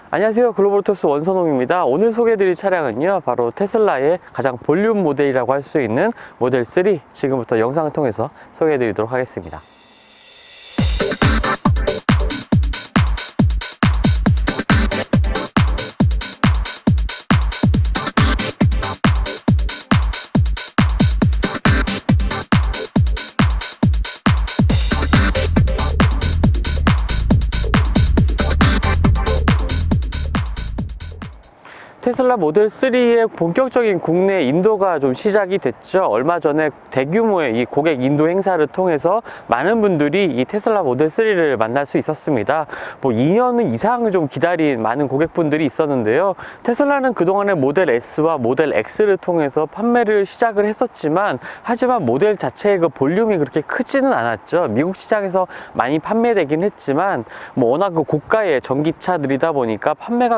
안녕하세요, 글로벌토스 원선홍입니다. 오늘 소개해드릴 차량은요, 바로 테슬라의 가장 볼륨 모델이라고 할 수 있는 모델 3, 지금부터 영상을 통해서 소개해드리도록 하겠습니다. 테슬라 모델 3의 본격적인 국내 인도가 좀 시작이 됐죠. 얼마 전에 대규모의 이 고객 인도 행사를 통해서 많은 분들이 이 테슬라 모델 3를 만날 수 있었습니다. 2년 이상 좀 기다린 많은 고객분들이 있었는데요. 테슬라는 그동안에 모델 S와 모델 X를 통해서 판매를 시작을 했었지만, 하지만 모델 자체의 그 볼륨이 그렇게 크지는 않았죠. 미국 시장에서 많이 판매되긴 했지만, 워낙 그 고가의 전기차들이다 보니까 판매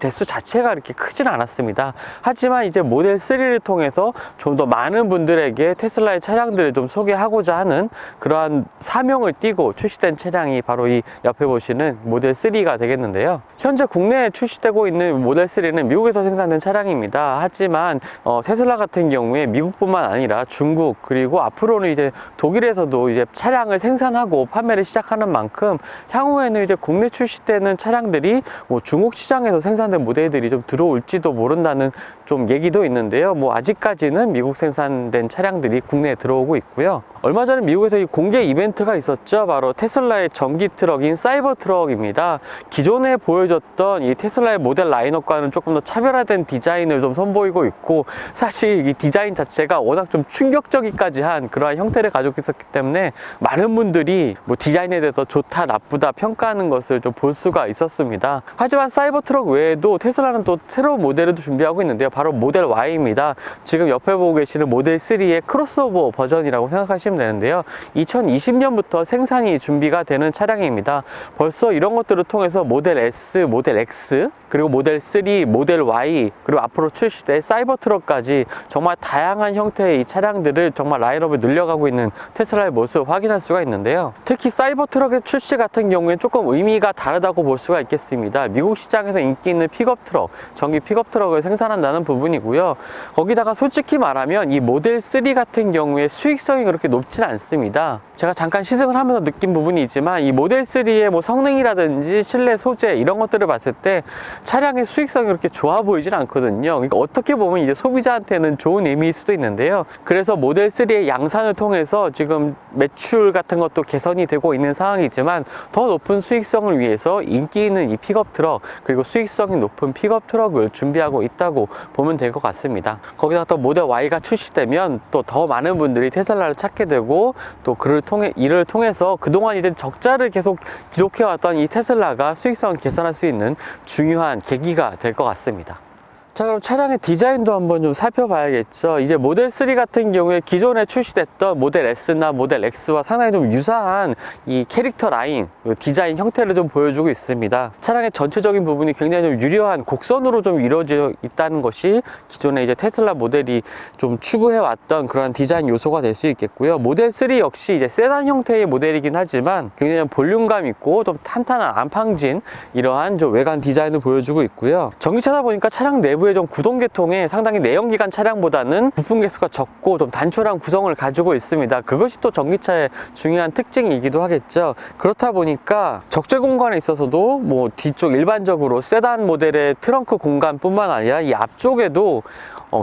대수 자체가 이렇게 크지는 않았습니다. 하지만 이제 모델 3를 통해서 좀 더 많은 분들에게 테슬라의 차량들을 좀 소개하고자 하는 그러한 사명을 띠고 출시된 차량이 바로 이 옆에 보시는 모델 3가 되겠는데요. 현재 국내에 출시되고 있는 모델 3는 미국에서 생산된 차량입니다. 하지만 테슬라 같은 경우에 미국뿐만 아니라 중국, 그리고 앞으로는 이제 독일에서도 이제 차량을 생산하고 판매를 시작하는 만큼, 향후에는 이제 국내 출시되는 차량들이 중국 시장에서 생산된 모델들이 좀 들어올지도 모른다는 좀 얘기도 있는데요. 아직까지는 미국 생산된 차량들이 국내에 들어오고 있고요. 얼마 전에 미국에서 이 공개 이벤트가 있었죠. 바로 테슬라의 전기 트럭인 사이버 트럭입니다. 기존에 보여줬던 이 테슬라의 모델 라인업과는 조금 더 차별화된 디자인을 좀 선보이고 있고, 사실 이 디자인 자체가 워낙 좀 충격적이까지 한 그러한 형태를 가지고 있었기 때문에 많은 분들이 디자인에 대해서 좋다 나쁘다 평가하는 것을 좀 볼 수가 있었습니다. 하지만 사이버 트럭 외에도 테슬라는 또 새로운 모델을 준비하고 있는데요. 바로 모델 Y입니다. 지금 옆에 보고 계시는 모델 3의 크로스오버 버전이라고 생각하시면 되는데요. 2020년부터 생산이 준비가 되는 차량입니다. 벌써 이런 것들을 통해서 모델 S, 모델 X, 그리고 모델 3, 모델 Y, 그리고 앞으로 출시될 사이버 트럭까지 정말 다양한 형태의 이 차량들을 정말 라인업을 늘려가고 있는 테슬라의 모습을 확인할 수가 있는데요. 특히 사이버 트럭의 출시 같은 경우에 조금 의미가 다르다고 볼 수가 있겠습니다. 미국 시장에서 인기 있는 픽업 트럭, 전기 픽업 트럭을 생산한다는 부분이고요. 거기다가 솔직히 말하면 이 모델 3 같은 경우에 수익성이 그렇게 높지는 않습니다. 제가 잠깐 시승을 하면서 느낀 부분이 있지만, 이 모델 3의 성능이라든지 실내 소재 이런 것들을 봤을 때 차량의 수익성이 그렇게 좋아 보이진 않거든요. 그러니까 어떻게 보면 이제 소비자한테는 좋은 의미일 수도 있는데요. 그래서 모델 3의 양산을 통해서 지금 매출 같은 것도 개선이 되고 있는 상황이지만, 더 높은 수익성을 위해서 인기 있는 이 픽업 트럭, 그리고 수익성이 높은 픽업 트럭을 준비하고 있다고 보면 될 것 같습니다. 거기다 또 모델 Y가 출시되면 또 더 많은 분들이 테슬라를 찾게 되고, 또 이를 통해서 그동안 이제 적자를 계속 기록해왔던 이 테슬라가 수익성을 개선할 수 있는 중요한 계기가 될 것 같습니다. 자, 그럼 차량의 디자인도 한번 좀 살펴봐야겠죠. 이제 모델 3 같은 경우에 기존에 출시됐던 모델 S나 모델 X와 상당히 좀 유사한 이 캐릭터 라인, 디자인 형태를 좀 보여주고 있습니다. 차량의 전체적인 부분이 굉장히 좀 유려한 곡선으로 좀 이루어져 있다는 것이 기존에 이제 테슬라 모델이 좀 추구해왔던 그런 디자인 요소가 될 수 있겠고요. 모델 3 역시 이제 세단 형태의 모델이긴 하지만 굉장히 좀 볼륨감 있고 좀 탄탄한 안팡진 이러한 좀 외관 디자인을 보여주고 있고요. 전기차다 보니까 차량 내부의 좀 구동 계통에 상당히 내연기관 차량보다는 부품 개수가 적고 좀 단촐한 구성을 가지고 있습니다. 그것이 또 전기차의 중요한 특징이기도 하겠죠. 그렇다 보니까 적재 공간에 있어서도 뒤쪽 일반적으로 세단 모델의 트렁크 공간뿐만 아니라 이 앞쪽에도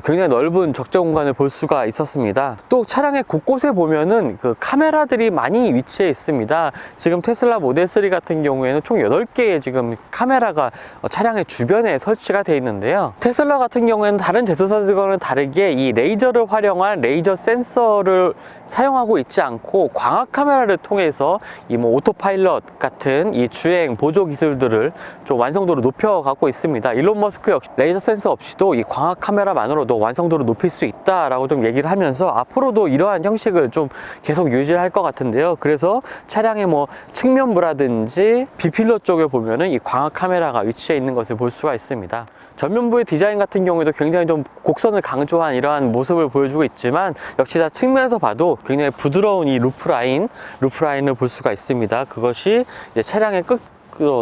굉장히 넓은 적재 공간을 볼 수가 있었습니다. 또 차량의 곳곳에 보면은 그 카메라들이 많이 위치해 있습니다. 지금 테슬라 모델 3 같은 경우에는 총 8개의 지금 카메라가 차량의 주변에 설치가 되어 있는데요. 테슬라 같은 경우에는 다른 제조사들과는 다르게 이 레이저를 활용한 레이저 센서를 사용하고 있지 않고, 광학 카메라를 통해서 이 오토파일럿 같은 이 주행 보조 기술들을 좀 완성도를 높여가고 있습니다. 일론 머스크 역시 레이저 센서 없이도 이 광학 카메라만으로도 완성도를 높일 수 있다라고 좀 얘기를 하면서, 앞으로도 이러한 형식을 좀 계속 유지할 것 같은데요. 그래서 차량의 측면부라든지 비필러 쪽에 보면은 이 광학 카메라가 위치해 있는 것을 볼 수가 있습니다. 전면부의 디자인 같은 경우에도 굉장히 좀 곡선을 강조한 이러한 모습을 보여주고 있지만, 역시 다 측면에서 봐도 굉장히 부드러운 이 루프라인을 볼 수가 있습니다. 그것이 이제 차량의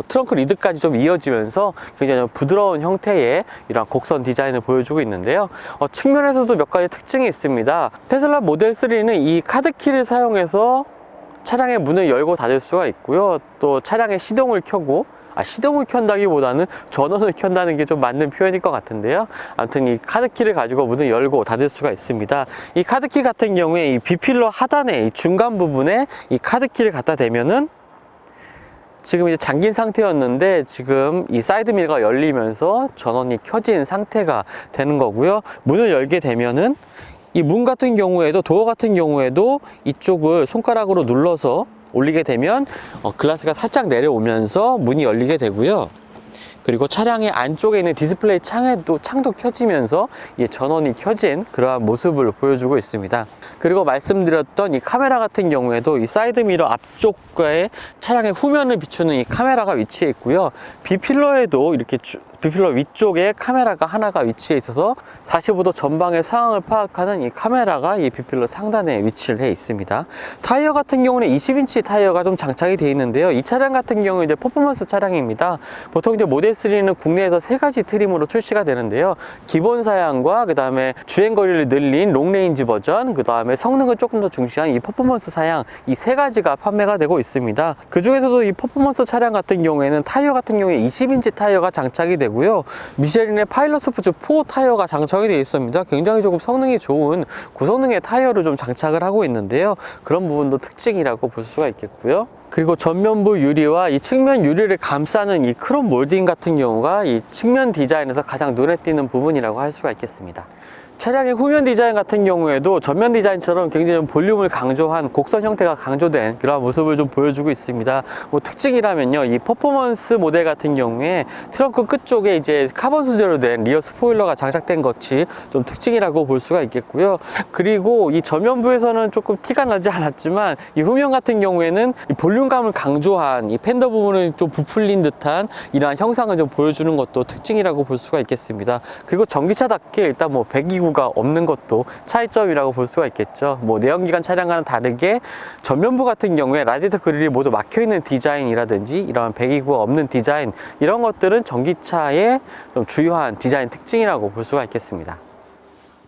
트렁크 리드까지 좀 이어지면서 굉장히 좀 부드러운 형태의 이런 곡선 디자인을 보여주고 있는데요. 측면에서도 몇 가지 특징이 있습니다. 테슬라 모델 3는 이 카드키를 사용해서 차량의 문을 열고 닫을 수가 있고요. 또 차량의 시동을 켜고, 시동을 켠다기보다는 전원을 켠다는 게 좀 맞는 표현일 것 같은데요. 아무튼 이 카드키를 가지고 문을 열고 닫을 수가 있습니다. 이 카드키 같은 경우에 이 B필러 하단에 이 중간 부분에 이 카드키를 갖다 대면은 지금 이제 잠긴 상태였는데 지금 이 사이드미러가 열리면서 전원이 켜진 상태가 되는 거고요. 문을 열게 되면은 이 문 같은 경우에도, 도어 같은 경우에도 이쪽을 손가락으로 눌러서 올리게 되면 글라스가 살짝 내려오면서 문이 열리게 되고요. 그리고 차량의 안쪽에 있는 디스플레이 창도 켜지면서 전원이 켜진 그러한 모습을 보여주고 있습니다. 그리고 말씀드렸던 이 카메라 같은 경우에도 이 사이드미러 앞쪽과의 차량의 후면을 비추는 이 카메라가 위치해 있고요. B필러에도 이렇게 B필러 위쪽에 카메라가 하나가 위치해 있어서 45도 전방의 상황을 파악하는 이 카메라가 이 B필러 상단에 위치를 해 있습니다. 타이어 같은 경우는 20인치 타이어가 좀 장착이 되어 있는데요. 이 차량 같은 경우는 이제 퍼포먼스 차량입니다. 보통 이제 모델 3는 국내에서 3가지 트림으로 출시가 되는데요. 기본 사양과 그 다음에 주행거리를 늘린 롱레인지 버전, 그 다음에 성능을 조금 더 중시한 이 퍼포먼스 사양, 이 3가지가 판매가 되고 있습니다. 그 중에서도 이 퍼포먼스 차량 같은 경우에는 타이어 같은 경우에 20인치 타이어가 장착이 되고요. 미쉐린의 파일럿 스포츠 4 타이어가 장착이 되어 있습니다. 굉장히 조금 성능이 좋은 고성능의 타이어를 좀 장착을 하고 있는데요. 그런 부분도 특징이라고 볼 수가 있겠고요. 그리고 전면부 유리와 이 측면 유리를 감싸는 이 크롬 몰딩 같은 경우가 이 측면 디자인에서 가장 눈에 띄는 부분이라고 할 수가 있겠습니다. 차량의 후면 디자인 같은 경우에도 전면 디자인처럼 굉장히 좀 볼륨을 강조한 곡선 형태가 강조된 그런 모습을 좀 보여주고 있습니다. 특징이라면요, 이 퍼포먼스 모델 같은 경우에 트렁크 끝쪽에 이제 카본 소재로 된 리어 스포일러가 장착된 것이 좀 특징이라고 볼 수가 있겠고요. 그리고 이 전면부에서는 조금 티가 나지 않았지만 이 후면 같은 경우에는 이 볼륨감을 강조한 이 팬더 부분은 좀 부풀린 듯한 이러한 형상을 좀 보여주는 것도 특징이라고 볼 수가 있겠습니다. 그리고 전기차답게 일단 배기구 가 없는 것도 차이점이라고 볼 수가 있겠죠. 내연기관 차량과는 다르게 전면부 같은 경우에 라디에이터 그릴이 모두 막혀있는 디자인이라든지 이런 배기구가 없는 디자인, 이런 것들은 전기차의 좀 주요한 디자인 특징이라고 볼 수가 있겠습니다.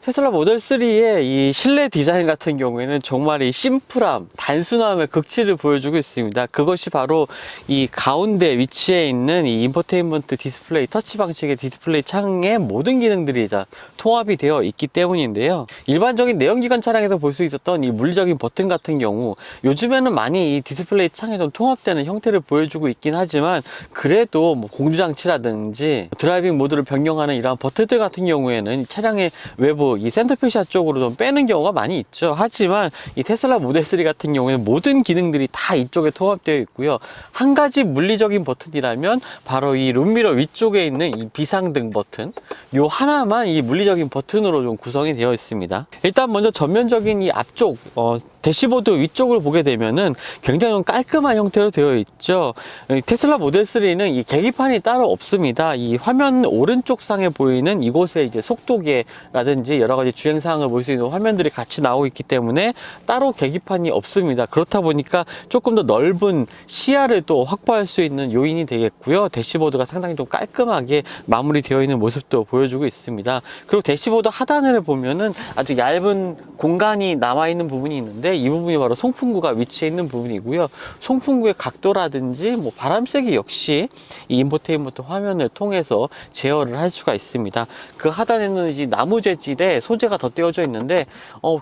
테슬라 모델 3의 이 실내 디자인 같은 경우에는 정말 이 심플함, 단순함의 극치를 보여주고 있습니다. 그것이 바로 이 가운데 위치해 있는 이 인포테인먼트 디스플레이, 터치 방식의 디스플레이 창의 모든 기능들이 다 통합이 되어 있기 때문인데요. 일반적인 내연기관 차량에서 볼 수 있었던 이 물리적인 버튼 같은 경우, 요즘에는 많이 이 디스플레이 창에 좀 통합되는 형태를 보여주고 있긴 하지만, 그래도 공조장치라든지 드라이빙 모드를 변경하는 이러한 버튼들 같은 경우에는 차량의 외부 이 센터페시아 쪽으로 좀 빼는 경우가 많이 있죠. 하지만 이 테슬라 모델 3 같은 경우에는 모든 기능들이 다 이쪽에 통합되어 있고요. 한 가지 물리적인 버튼이라면 바로 이 룸미러 위쪽에 있는 이 비상등 버튼, 요 하나만 이 물리적인 버튼으로 좀 구성이 되어 있습니다. 일단 먼저 전면적인 이 앞쪽 대시보드 위쪽을 보게 되면은 굉장히 좀 깔끔한 형태로 되어 있죠. 테슬라 모델 3는 이 계기판이 따로 없습니다. 이 화면 오른쪽 상에 보이는 이곳에 이제 속도계라든지 여러 가지 주행 사항을 볼 수 있는 화면들이 같이 나오고 있기 때문에 따로 계기판이 없습니다. 그렇다 보니까 조금 더 넓은 시야를 또 확보할 수 있는 요인이 되겠고요. 대시보드가 상당히 좀 깔끔하게 마무리되어 있는 모습도 보여주고 있습니다. 그리고 대시보드 하단을 보면은 아주 얇은 공간이 남아 있는 부분이 있는데, 이 부분이 바로 송풍구가 위치해 있는 부분이고요. 송풍구의 각도라든지 바람세기 역시 이 인포테인먼트 화면을 통해서 제어를 할 수가 있습니다. 그 하단에는 이제 나무 재질의 소재가 덧대어져 있는데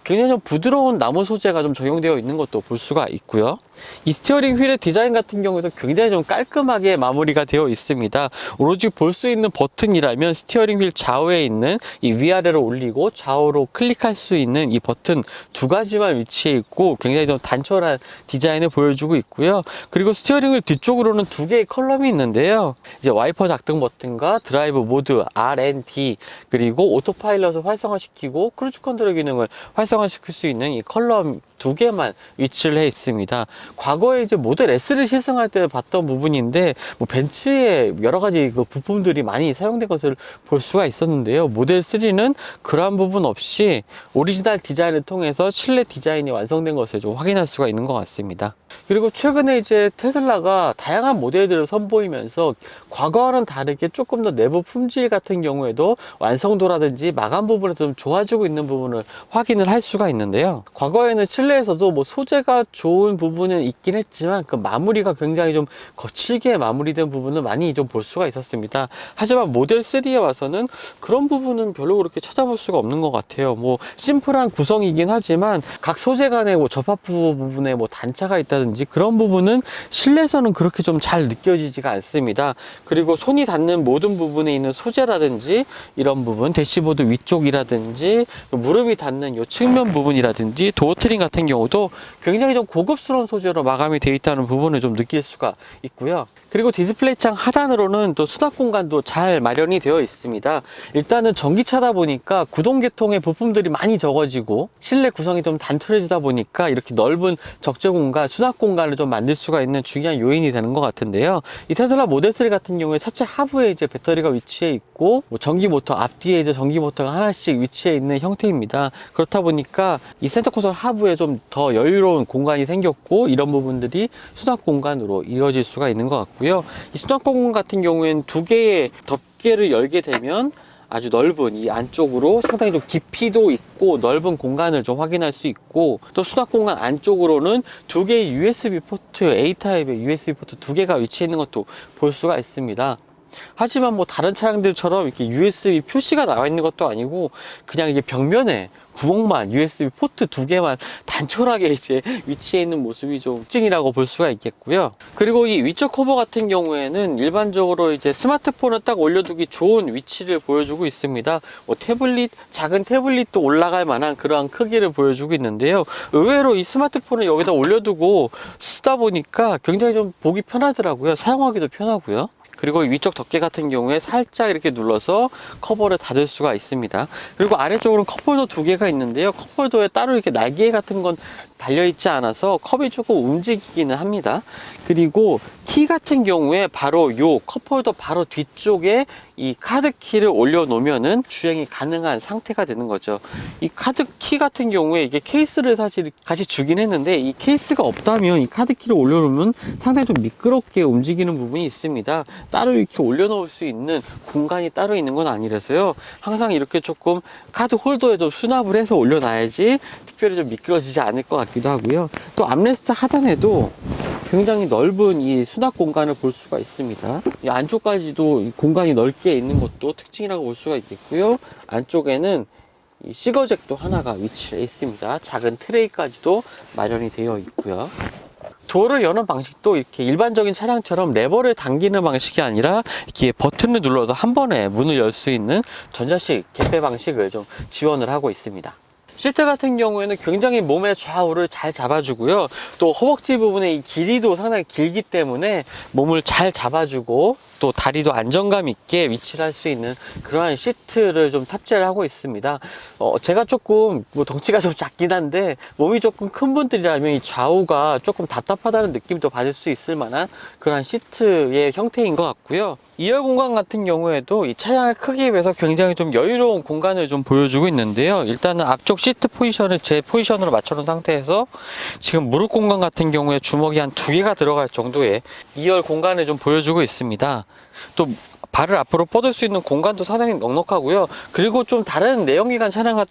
굉장히 좀 부드러운 나무 소재가 좀 적용되어 있는 것도 볼 수가 있고요. 이 스티어링 휠의 디자인 같은 경우에도 굉장히 좀 깔끔하게 마무리가 되어 있습니다. 오로지 볼 수 있는 버튼이라면 스티어링 휠 좌우에 있는 이 위아래로 올리고 좌우로 클릭할 수 있는 이 버튼 2가지만 위치해 있고 굉장히 좀 단촐한 디자인을 보여주고 있고요. 그리고 스티어링 휠 뒤쪽으로는 2개의 컬럼이 있는데요. 이제 와이퍼 작동 버튼과 드라이브 모드 R&D, 그리고 오토파일럿을 활성화시키고 크루즈 컨트롤 기능을 활성화시킬 수 있는 이 컬럼 2개만 위치를 해 있습니다. 과거에 이제 모델 S를 시승할 때 봤던 부분인데 벤츠의 여러 가지 그 부품들이 많이 사용된 것을 볼 수가 있었는데요. 모델 3는 그러한 부분 없이 오리지널 디자인을 통해서 실내 디자인이 완성된 것을 좀 확인할 수가 있는 것 같습니다. 그리고 최근에 이제 테슬라가 다양한 모델들을 선보이면서 과거와는 다르게 조금 더 내부 품질 같은 경우에도 완성도라든지 마감 부분에서 좀 좋아지고 있는 부분을 확인을 할 수가 있는데요. 과거에는 실내에서도 뭐 소재가 좋은 부분은 있긴 했지만 그 마무리가 굉장히 좀 거칠게 마무리된 부분을 많이 좀 볼 수가 있었습니다. 하지만 모델 3에 와서는 그런 부분은 별로 그렇게 찾아볼 수가 없는 것 같아요. 뭐 심플한 구성이긴 하지만 각 소재 간의 뭐 접합부 부분에 뭐 단차가 있다든지 그런 부분은 실내에서는 그렇게 좀 잘 느껴지지가 않습니다. 그리고 손이 닿는 모든 부분에 있는 소재라든지 이런 부분, 대시보드 위쪽이라든지 무릎이 닿는 이 측면 부분이라든지 도어 트림 같은 경우도 굉장히 좀 고급스러운 소재로 마감이 되어 있다는 부분을 좀 느낄 수가 있고요. 그리고 디스플레이 창 하단으로는 또 수납 공간도 잘 마련이 되어 있습니다. 일단은 전기차다 보니까 구동계통의 부품들이 많이 적어지고 실내 구성이 좀 단촐해지다 보니까 이렇게 넓은 적재 공간, 수납 공간을 좀 만들 수가 있는 중요한 요인이 되는 것 같은데요. 이 테슬라 모델 3 같은 경우에 차체 하부에 이제 배터리가 위치해 있고 뭐 전기 모터 앞뒤에 이제 전기 모터가 하나씩 위치해 있는 형태입니다. 그렇다 보니까 이 센터 콘솔 하부에 좀 더 여유로운 공간이 생겼고 이런 부분들이 수납 공간으로 이어질 수가 있는 것 같고요. 이 수납 공간 같은 경우에는 두 개의 덮개를 열게 되면 아주 넓은 이 안쪽으로 상당히 좀 깊이도 있고 넓은 공간을 좀 확인할 수 있고, 또 수납 공간 안쪽으로는 두 개의 USB 포트, A타입의 USB 포트 두 개가 위치해 있는 것도 볼 수가 있습니다. 하지만 뭐 다른 차량들처럼 이렇게 USB 표시가 나와 있는 것도 아니고 그냥 이게 벽면에 구멍만 USB 포트 두 개만 단촐하게 이제 위치해 있는 모습이 좀 특징이라고 볼 수가 있겠고요. 그리고 이 위쪽 커버 같은 경우에는 일반적으로 이제 스마트폰을 딱 올려두기 좋은 위치를 보여주고 있습니다. 뭐 태블릿, 작은 태블릿도 올라갈 만한 그러한 크기를 보여주고 있는데요. 의외로 이 스마트폰을 여기다 올려두고 쓰다 보니까 굉장히 좀 보기 편하더라고요. 사용하기도 편하고요. 그리고 위쪽 덮개 같은 경우에 살짝 이렇게 눌러서 커버를 닫을 수가 있습니다. 그리고 아래쪽으로는 컵홀더 두 개가 있는데요. 컵홀더에 따로 이렇게 날개 같은 건 달려있지 않아서 컵이 조금 움직이기는 합니다. 그리고 키 같은 경우에 바로 요 컵홀더 바로 뒤쪽에 이 카드키를 올려놓으면은 주행이 가능한 상태가 되는 거죠. 이 카드키 같은 경우에 이게 케이스를 사실 같이 주긴 했는데 이 케이스가 없다면 이 카드키를 올려놓으면 상당히 좀 미끄럽게 움직이는 부분이 있습니다. 따로 이렇게 올려놓을 수 있는 공간이 따로 있는 건 아니라서요. 항상 이렇게 조금 카드 홀더에 좀 수납을 해서 올려놔야지 특별히 좀 미끄러지지 않을 것 같기도 하고요. 또 암레스트 하단에도 굉장히 넓은 이 수납 공간을 볼 수가 있습니다. 이 안쪽까지도 이 공간이 넓게 있는 것도 특징이라고 볼 수가 있겠고요. 안쪽에는 이 시거잭도 하나가 위치해 있습니다. 작은 트레이까지도 마련이 되어 있고요. 도어를 여는 방식도 이렇게 일반적인 차량처럼 레버를 당기는 방식이 아니라 이렇게 버튼을 눌러서 한 번에 문을 열 수 있는 전자식 개폐 방식을 좀 지원을 하고 있습니다. 시트 같은 경우에는 굉장히 몸의 좌우를 잘 잡아주고요. 또 허벅지 부분의 이 길이도 상당히 길기 때문에 몸을 잘 잡아주고 또 다리도 안정감 있게 위치를 할 수 있는 그러한 시트를 좀 탑재를 하고 있습니다. 제가 조금 뭐 덩치가 좀 작긴 한데 몸이 조금 큰 분들이라면 이 좌우가 조금 답답하다는 느낌도 받을 수 있을 만한 그러한 시트의 형태인 것 같고요. 2열 공간 같은 경우에도 이 차량의 크기에 비해서 굉장히 좀 여유로운 공간을 좀 보여주고 있는데요. 일단은 앞쪽 시트 포지션을 제 포지션으로 맞춰놓은 상태에서 지금 무릎 공간 같은 경우에 주먹이 한 두 개가 들어갈 정도의 2열 공간을 좀 보여주고 있습니다. 또 발을 앞으로 뻗을 수 있는 공간도 상당히 넉넉하고요. 그리고 좀 다른 내연기관 차량과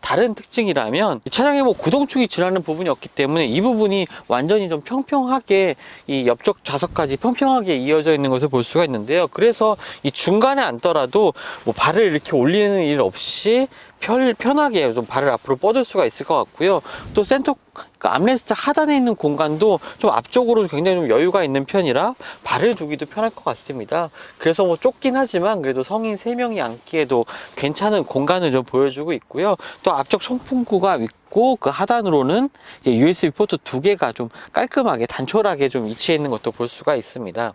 다른 특징이라면 이 차량에 뭐 구동축이 지나는 부분이 없기 때문에 이 부분이 완전히 좀 평평하게 이 옆쪽 좌석까지 평평하게 이어져 있는 것을 볼 수가 있는데요. 그래서 이 중간에 앉더라도 뭐 발을 이렇게 올리는 일 없이 편하게 좀 발을 앞으로 뻗을 수가 있을 것 같고요. 또 센터 암레스트 하단에 있는 공간도 좀 앞쪽으로 굉장히 좀 여유가 있는 편이라 발을 두기도 편할 것 같습니다. 그래서 뭐 좁긴 하지만 그래도 성인 3명이 앉기에도 괜찮은 공간을 좀 보여주고 있고요. 또 앞쪽 송풍구가 있고 그 하단으로는 이제 USB 포트 두 개가 좀 깔끔하게 단촐하게 좀 위치해 있는 것도 볼 수가 있습니다.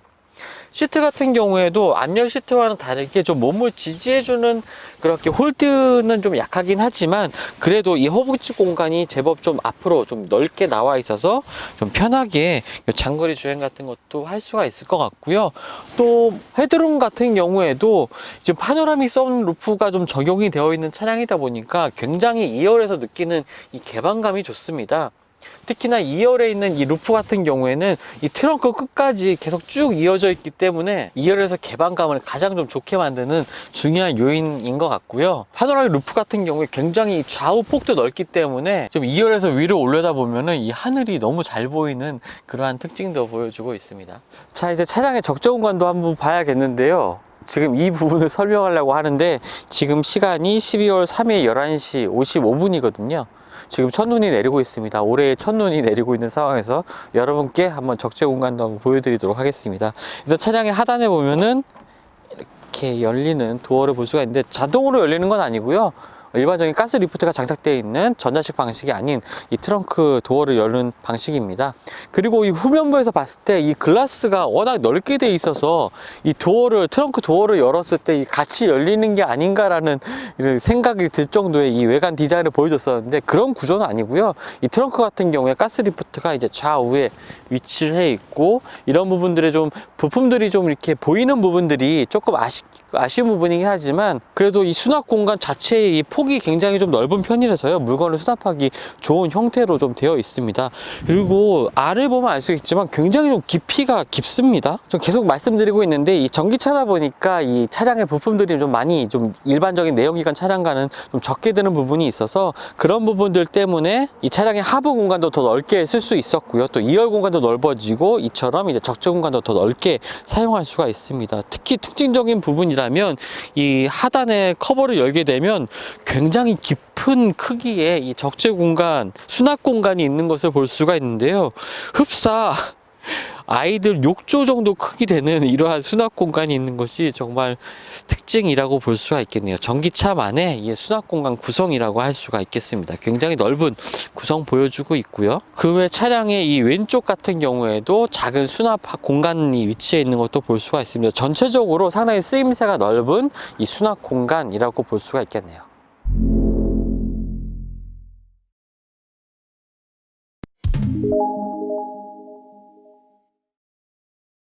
시트 같은 경우에도 앞열 시트와는 다르게 좀 몸을 지지해주는 그렇게 홀드는 좀 약하긴 하지만 그래도 이 허벅지 공간이 제법 좀 앞으로 좀 넓게 나와 있어서 좀 편하게 장거리 주행 같은 것도 할 수가 있을 것 같고요. 또 헤드룸 같은 경우에도 지금 파노라믹 선루프가 좀 적용이 되어 있는 차량이다 보니까 굉장히 2열에서 느끼는 이 개방감이 좋습니다. 특히나 2열에 있는 이 루프 같은 경우에는 이 트렁크 끝까지 계속 쭉 이어져 있기 때문에 2열에서 개방감을 가장 좀 좋게 만드는 중요한 요인인 것 같고요. 파노라믹 루프 같은 경우에 굉장히 좌우 폭도 넓기 때문에 좀 2열에서 위로 올려다 보면은 이 하늘이 너무 잘 보이는 그러한 특징도 보여주고 있습니다. 자, 이제 차량의 적재 공간도 한번 봐야겠는데요. 지금 이 부분을 설명하려고 하는데 지금 시간이 12월 3일 11시 55분이거든요. 지금 첫눈이 내리고 있습니다. 올해 첫눈이 내리고 있는 상황에서 여러분께 한번 적재 공간도 한번 보여드리도록 하겠습니다. 일단 차량의 하단에 보면은 이렇게 열리는 도어를 볼 수가 있는데 자동으로 열리는 건 아니고요. 일반적인 가스 리프트가 장착되어 있는 전자식 방식이 아닌 이 트렁크 도어를 여는 방식입니다. 그리고 이 후면부에서 봤을 때 이 글라스가 워낙 넓게 되어 있어서 이 도어를, 트렁크 도어를 열었을 때 같이 열리는 게 아닌가라는 생각이 들 정도의 이 외관 디자인을 보여줬었는데 그런 구조는 아니고요. 이 트렁크 같은 경우에 가스 리프트가 이제 좌우에 위치를 해 있고 이런 부분들의 좀 부품들이 좀 이렇게 보이는 부분들이 조금 아쉬운 부분이긴 하지만 그래도 이 수납 공간 자체의 이 폭이 굉장히 좀 넓은 편이라서요. 물건을 수납하기 좋은 형태로 좀 되어 있습니다. 그리고 알을 보면 알 수 있지만 굉장히 좀 깊이가 깊습니다. 좀 계속 말씀드리고 있는데 이 전기차다 보니까 이 차량의 부품들이 좀 많이 좀 일반적인 내연기관 차량과는 좀 적게 드는 부분이 있어서 그런 부분들 때문에 이 차량의 하부 공간도 더 넓게 쓸 수 있었고요. 또 2열 공간도 넓어지고 이처럼 이제 적재 공간도 더 넓게 사용할 수가 있습니다. 특히 특징적인 부분이라면 이 하단에 커버를 열게 되면 굉장히 깊은 크기의 이 적재 공간, 수납 공간이 있는 것을 볼 수가 있는데요. 흡사 아이들 욕조 정도 크기 되는 이러한 수납 공간이 있는 것이 정말 특징이라고 볼 수가 있겠네요. 전기차만의 이 수납 공간 구성이라고 할 수가 있겠습니다. 굉장히 넓은 구성 보여주고 있고요. 그 외 차량의 이 왼쪽 같은 경우에도 작은 수납 공간이 위치해 있는 것도 볼 수가 있습니다. 전체적으로 상당히 쓰임새가 넓은 이 수납 공간이라고 볼 수가 있겠네요.